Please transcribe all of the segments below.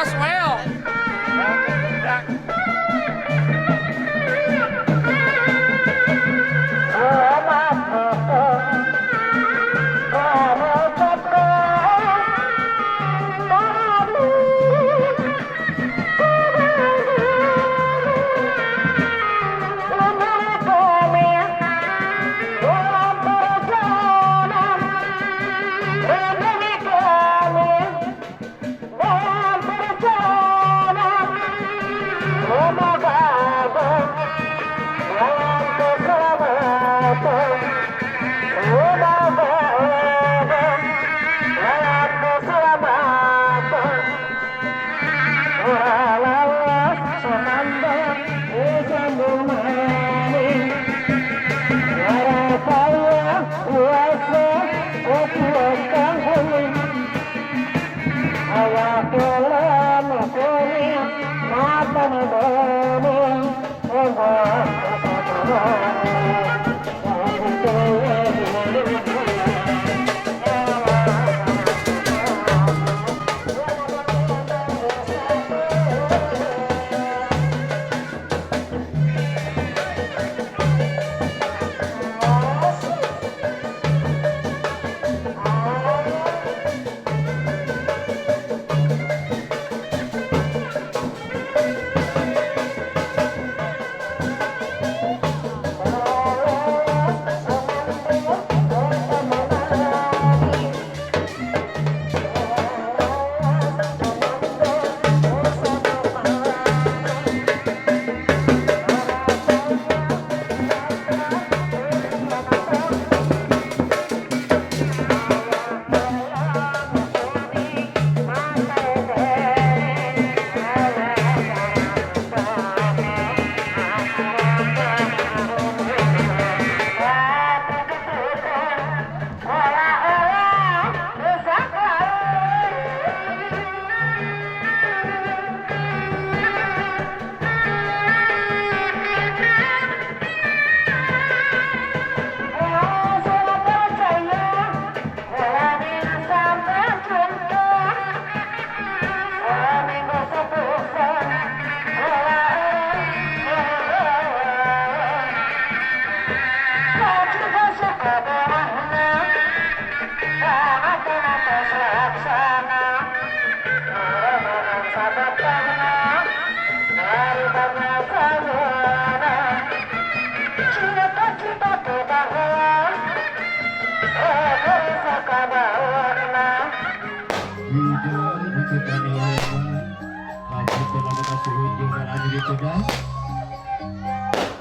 Roswell.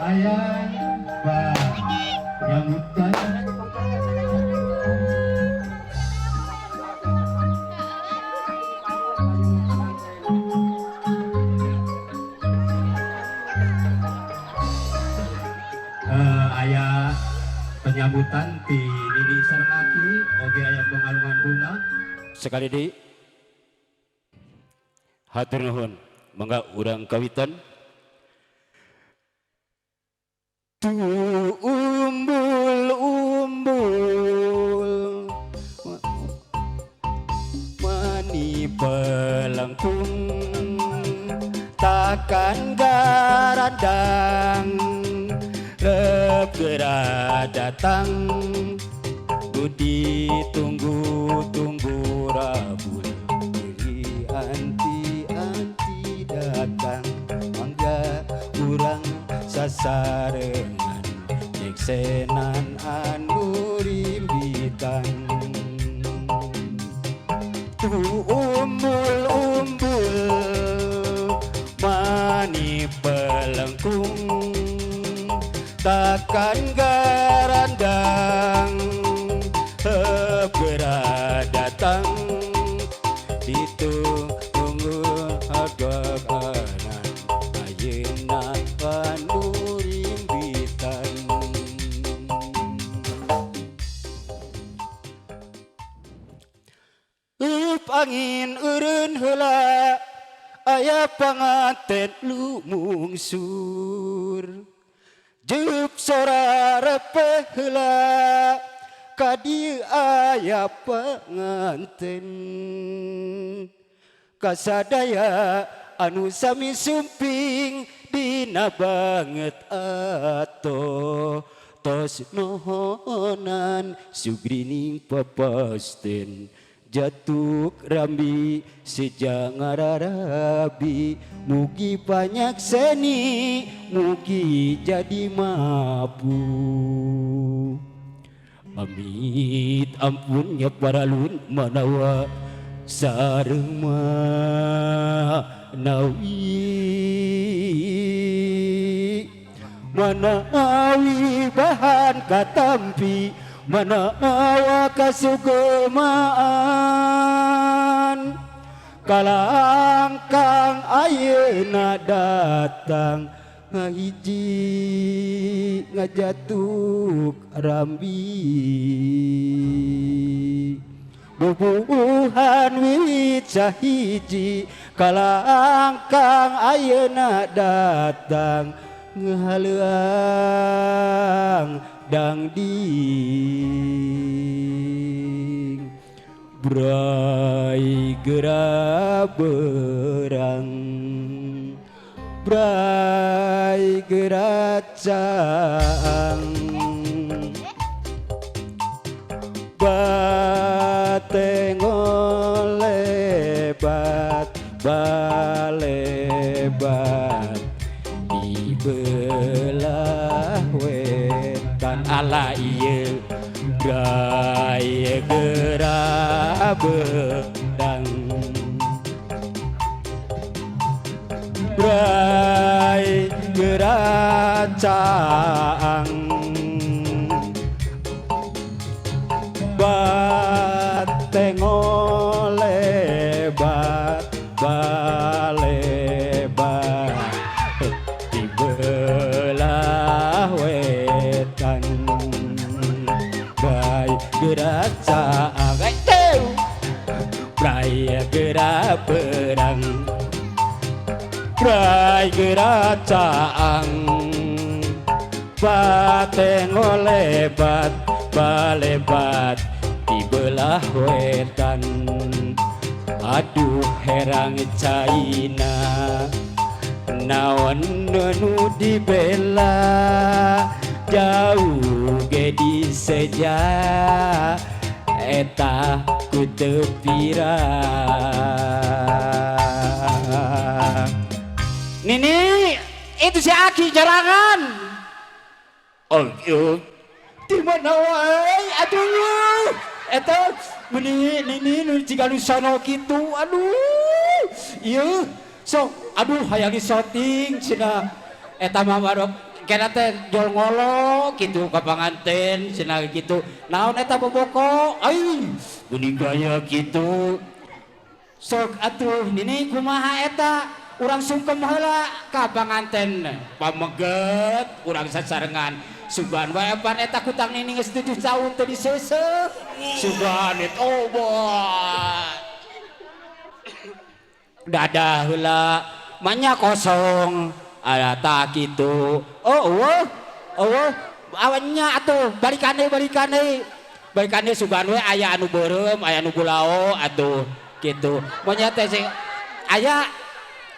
Ayah Pak Nyambutan ayah penyambutan di Nini Sernaki oge ayah pengalungan bunga sekali di hatur nuhun mangga urang kawitan umbul-umbul mani pelengkung takkan garandang segera datang budi tunggu rabul diri anti datang mangga urang sasarengan jeksenan anu rimbitan umbul-umbul mani pelengkung takkan garandang segera datang ditunggu harga kanan ayeuna anu rimbitan angin eureun heula aya panganten lumungsur Jup sora repeh heula ka dieu aya panganten kasadaya anu sami sumping dina banget ato tos nohonan sugrining papasten jatuk rambi sejak ngararabi mugi banyak seni mugi jadi mampu amit ampunnya para lun manawa sareng manawi bahan katampi manawa kasugemaan kalangkang ayeuna datang ngahiji ngajatuk rambi bubuhan wiwit sahiji kalangkang ayeuna datang ngahaleuang dangding brai gera berang brai gera caang bateng lebat balebat di belah wetan ala ieu brai gera berang brai gera caang bateng lebat balebat di belah wetan brai gera caang brai gera berang brai gera caang bateng lebat balebat di belah wetan aduh herang caina naon nu dibela jauh ge diseja eta ku teu pirang Nini itu si Aki jarangan oh di mana wae aduh eta meni nini nu ciga nu sono kitu aduh ieu sok aduh hayang syuting cenah eta mah barok kena teh jol ngolo kitu ka panganten cenah kitu naon eta boboko ai geuning gaya kitu sok atuh nini kumaha eta urang sungkem heula ka panganten pameget urang sasarengan Sugan wae pan eta kutang nini geus 7 tahun teu diseuseuh. Sugan obat. Dadah heula manya kosong ada tak kitu. Oh awannya atuh balikane sugan we aya anu beureum aya anu bulao atuh kitu. Manya teh sing aya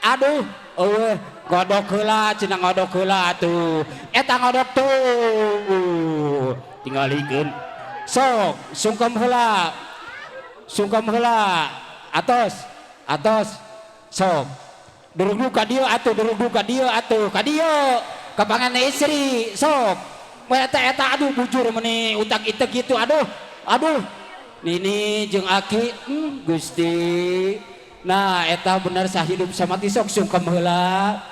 aduh eueuh ngodok heula cenah ngodok heula atuh eta ngodok tuh tinggalikeun sok sungkem heula atos sok durug ka dieu atuh ka dieu ka panganna istri sok eta aduh bujur meuni utak itek gitu aduh Nini jeung Aki Gusti nah eta bener sahidup samati sok sungkem heula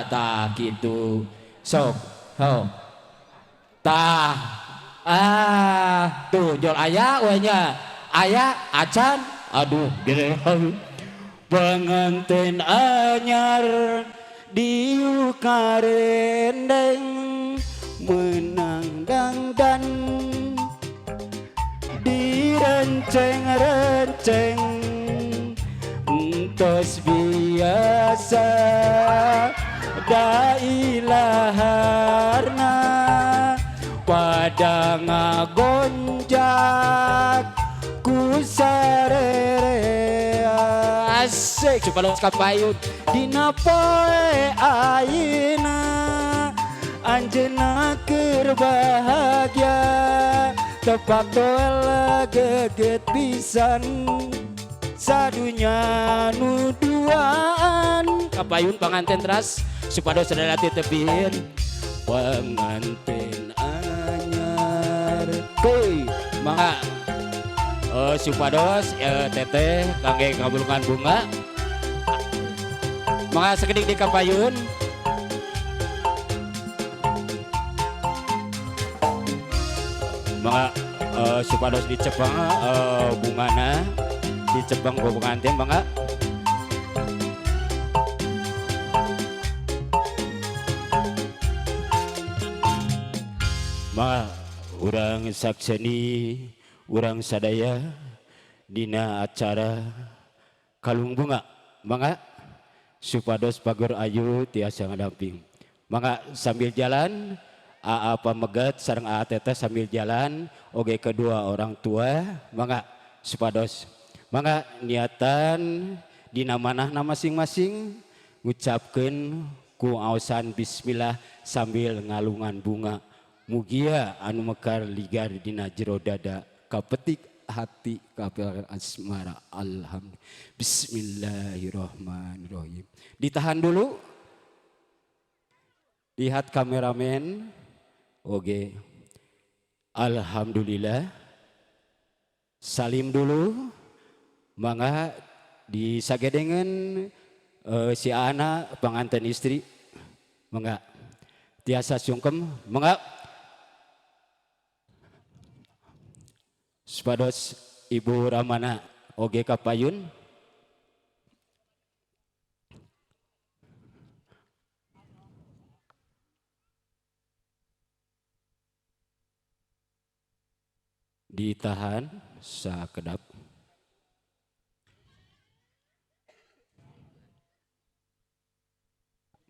tah kitu sok ho tah tuh jol aya we nya aya acan aduh gede pengantin anyar diu karendeng menang dangdan direnceng-renceng tos biasa dailaharna pada ngagonjak ku sarere asik supados kapayun dina poe ayeuna anjeunna keur bahagia tepak toel geget pisan sadunya nu duaan kapayun panganten teras supados sadaya titepin pengantin anyar keuy mangga supados teteh kangge ngabulungan bunga mangga sakedik di kapayun mangga supados dicepeng bungana dicepeng ku pengantin mangga mangga urang sakseni urang sadaya dina acara kalung bunga mangga supados pagur ayu tiasa ngadamping mangga sambil jalan AA pamegat sareng AA teteh sambil jalan oge kedua orang tua mangga supados mangga niatan dina manahna masing-masing ngucapkeun ku aosan bismillah sambil ngalungan bunga mugia anu mekar ligar dina jero dada kapetik hati kapel asmara alhamdulillah bismillahirrahmanirrahim ditahan dulu lihat kameramen oke alhamdulillah salim dulu mangga disagedengan si anak pengantin istri mangga tiasa sungkem mangga supados Ibu Ramana oge kapayun ditahan sakedap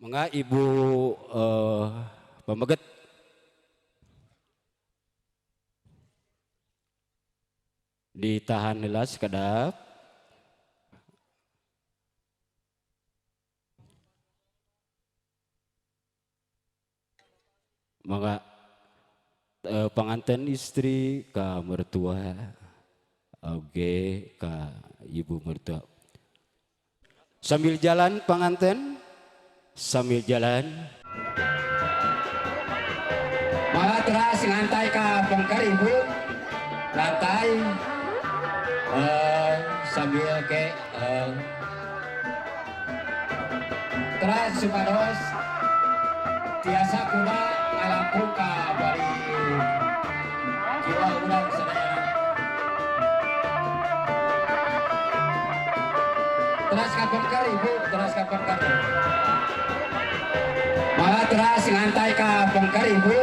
mangga Ibu pameget ditahan heula sakedap mangga pengantin istri ka mertua oge ka ibu mertua sambil jalan pengantin sambil jalan mangga teras ngantai ka bengker ibu lantai sambil ke teras supados tiasa kuda ngalampung ka bari jiwa urang sadayana teras ka bengker ibu teras ka bengker mangga teras ngantai ka bengker ibu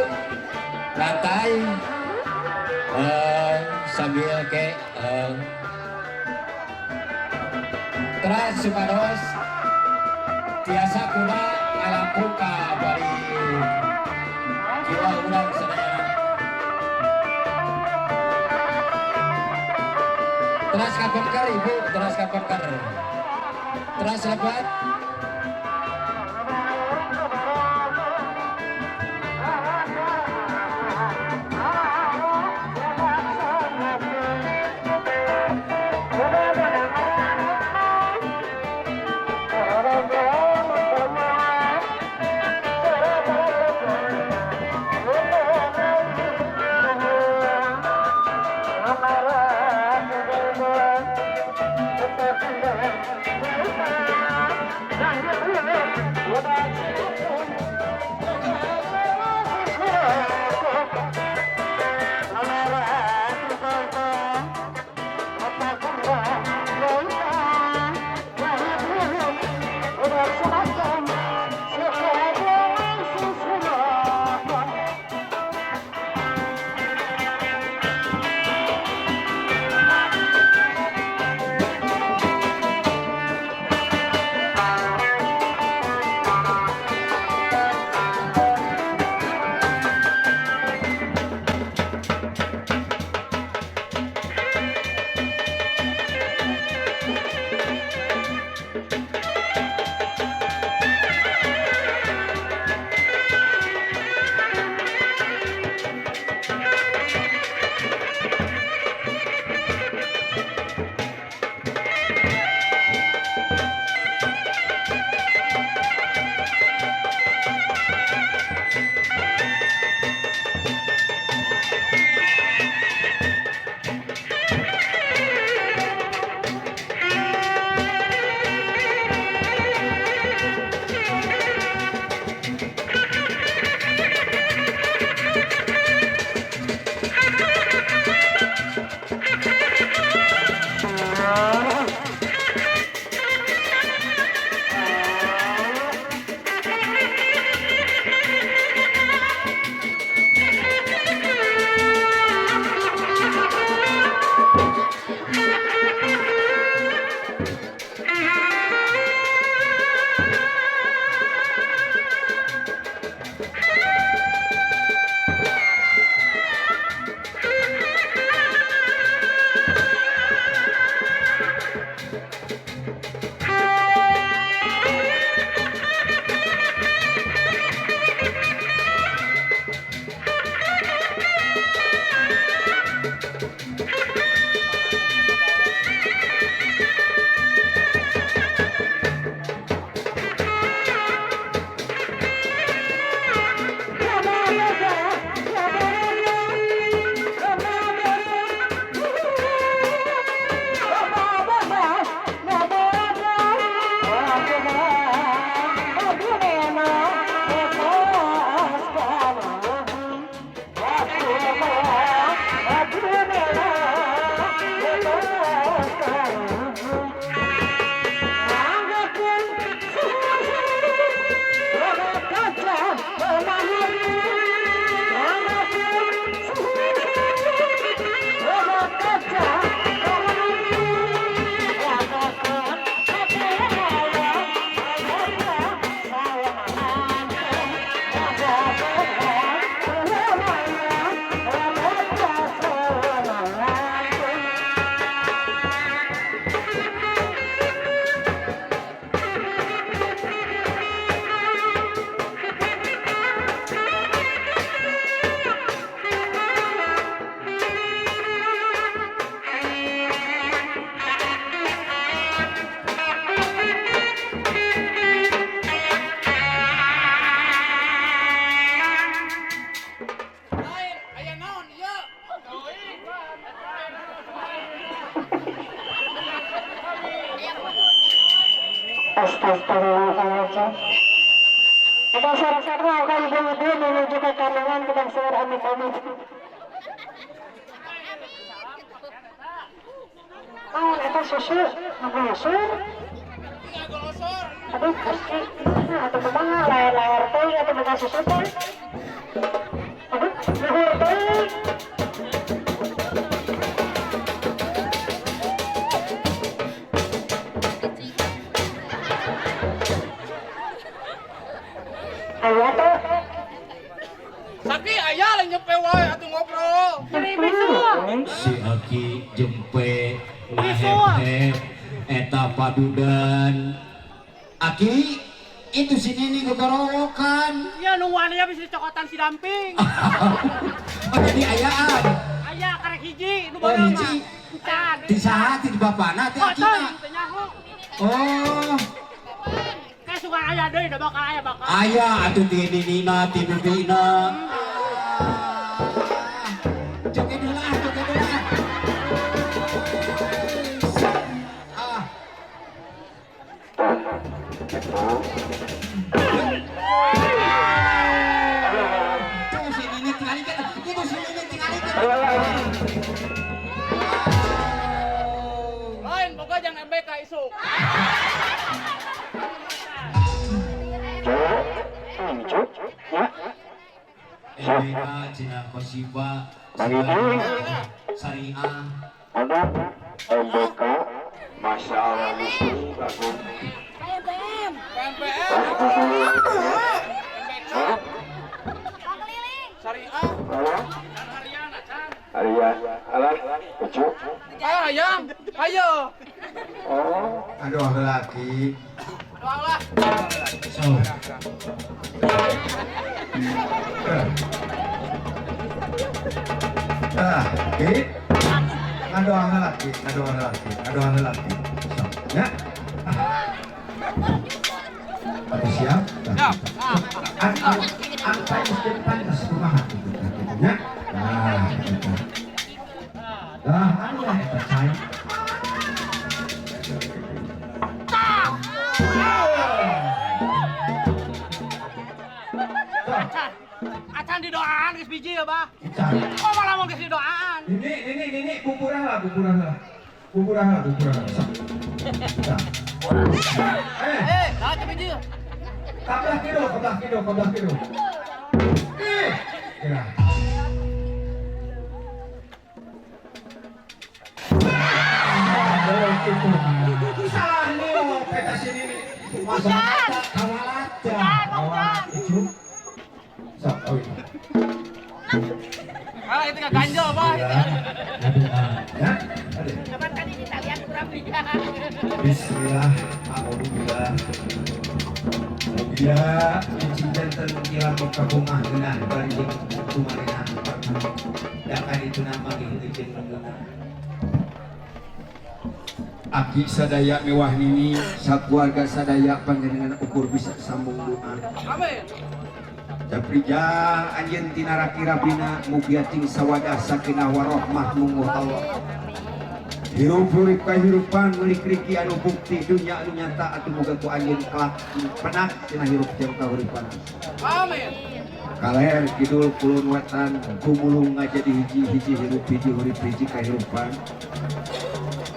lantai sambil ke teras supados tiasa kuda ngalampung ka bari jiwa urang sadayana teras ka bengker ibu teras ka bengker teras lebat Astagfirullahaladzim. Ada sarang-sarang akan ibu-ibu menuju ke kandungan dengan suara amit-amit. Oh, itu susu, ngegosor. Aduh, pasti. Atau kemana, layar-layar teh, atau bukan susu teh. Aduh, luhur teh. Ayah tuh. Saki ayah lah nyepe wae atuh ngobrol. Si Aki jempe ngahep-hep eta padudan. Aki itu si Nini gegorowokan. Iya nungguan aya bisa cokotan si damping. Oh jadi ayaan. Ayah karek hiji nu Oh bageus hiji. mah. Di saha ti bapana teh Oh, Akina. teu nyaho. Oh, Kayak suka ayah deui da bakal ayah bakal. aya atuh ti Ninina ti bibina. Joget heula, joget heula. Ah. Tuh si Nini tingalikeun, itu si Nini tingalikeun. Lain boga jang MBK isuk. MBK Cina Kosiba Syariah. Ada MBK, Masya Allah Muslim Bagum. PMPM. Syariah dan Haryana can. Harian, alah, kecuk. Ayam, ayo. Oh, Aduh laki. Doang lah. So. Hit. Ngadoang laki, ngadoang laki, ngadoang laki. So, ya. Aku siap. Siap. Angka istri pantas kumaha gitu ya. Nah, gitu. Dah, anda percaya. Acan didoaan geus biji ya, Bah. Cari. Kok malah mau geus didoaan? Ini, bubur lah. Bubur lah. Sok. Dah. Dah teu biji. Kablah kilo. Ya. Salah nih, peta sini nih. Masalah kawalaja. Kawal itu. Sok, oh iya. Ah, itu gak ganjel, Bah. Ya. Ada. Kapan tadi kita lihat kurang Bismillah, alhamdulillah. Mugia cinten kira kabungah geunah bari kumarina. Dakan itu nama ngeukeun geunah. Aki sadaya mewah nini, sakeluarga sadaya panjenengan ukur bisa sambung doa. Amin. Japrija anjeun tina raki-rapina mugia ting sawadah sakinah warahmah mungguh Allah. Hirup urip kahirupan meuli kriki anu bukti dunya anu nyata atuh muga ku anjeun kelak penak tina hirup jeung kahuripan. Amin. Kaler kidul kulon wetan kumulung ngajadi hiji hirup hiji urip hiji kahirupan.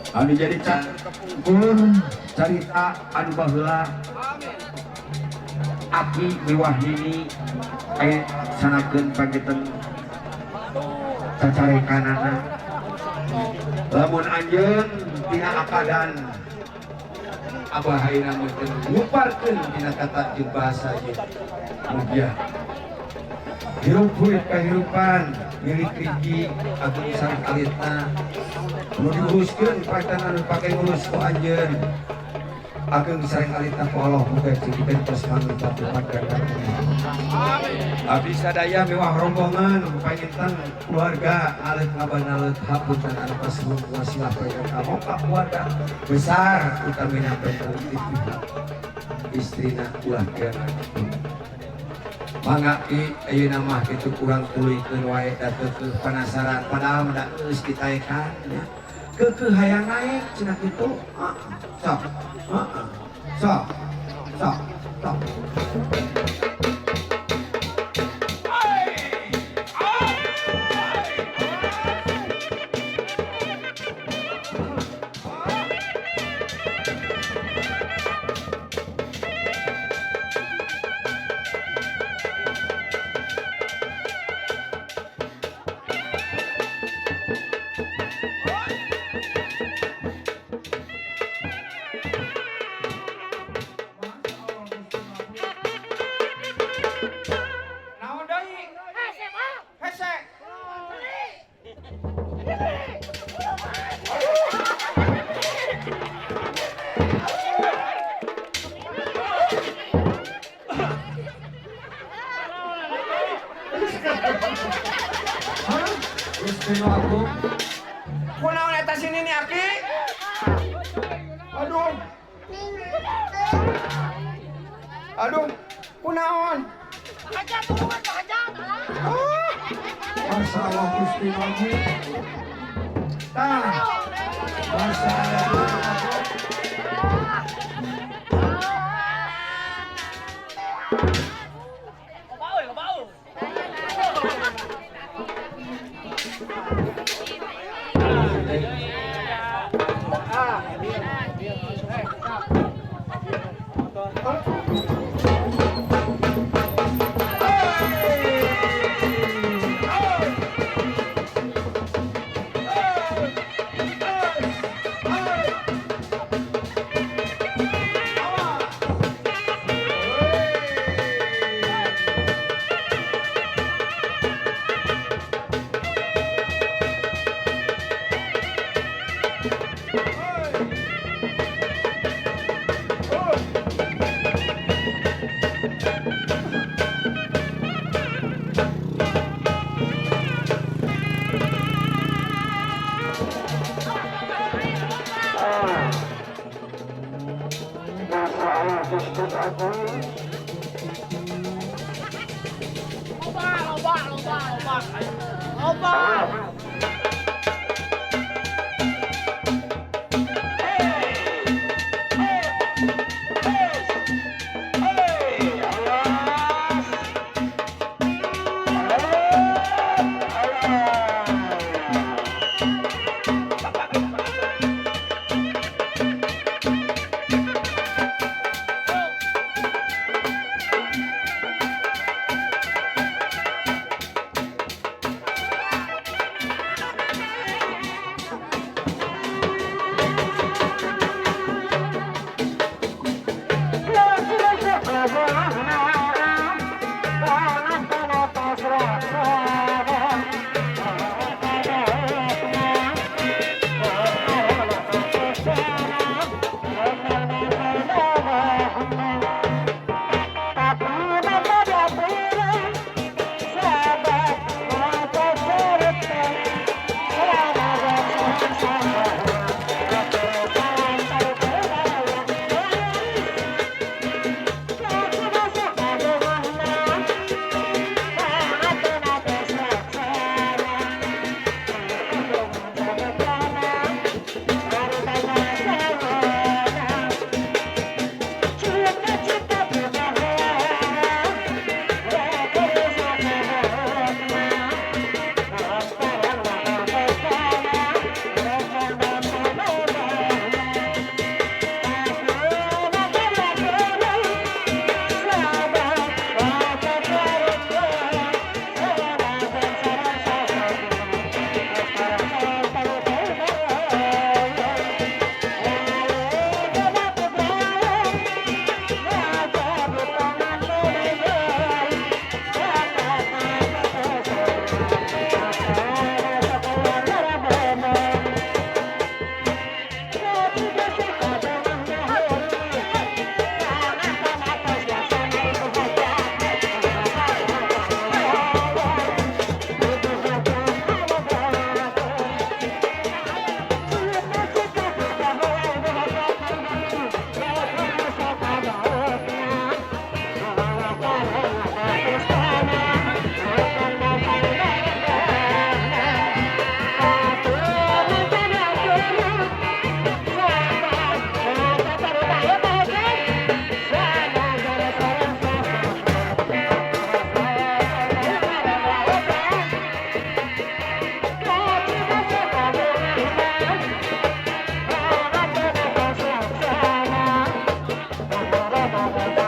Anu jadi carita anu baheula Amin. Aki mewah nini aya sanakeun panggetan cacarekanana. Lamun anjeun tina akadan abah hayeuna meuteun nguparkeun tina kata jeung bahasa ieu. Mugia hirup urip kahirupan milik riki agung sareng alitna nu diuruskeun paitan anu pake ngurus ku anjeun agung sareng alitna ku Allah muga jadikeun prasmanan patuhan abdi sadaya mewah rombongan panginten keluarga alit ngabanalet hapunten anu pasmun wasilah payah kamu keluarga besar utamina penting istrina keluarga mangga ayeuna mah kitu kurang tuluykeun wae dateukeun penasaran padahal mah geus ditaekan nya keukeuh hayang naek cenah kitu sok Sok. Sok. Sok. Naon deui? Hese. Hah? Gusti nu aku. Kunaon eta sini nih Aki? Aduh. Aduh, kunaon? Masalah Gusti nu aku. Tah. Masalah Gusti nu aku. Masalah Gusti aku. Thank you.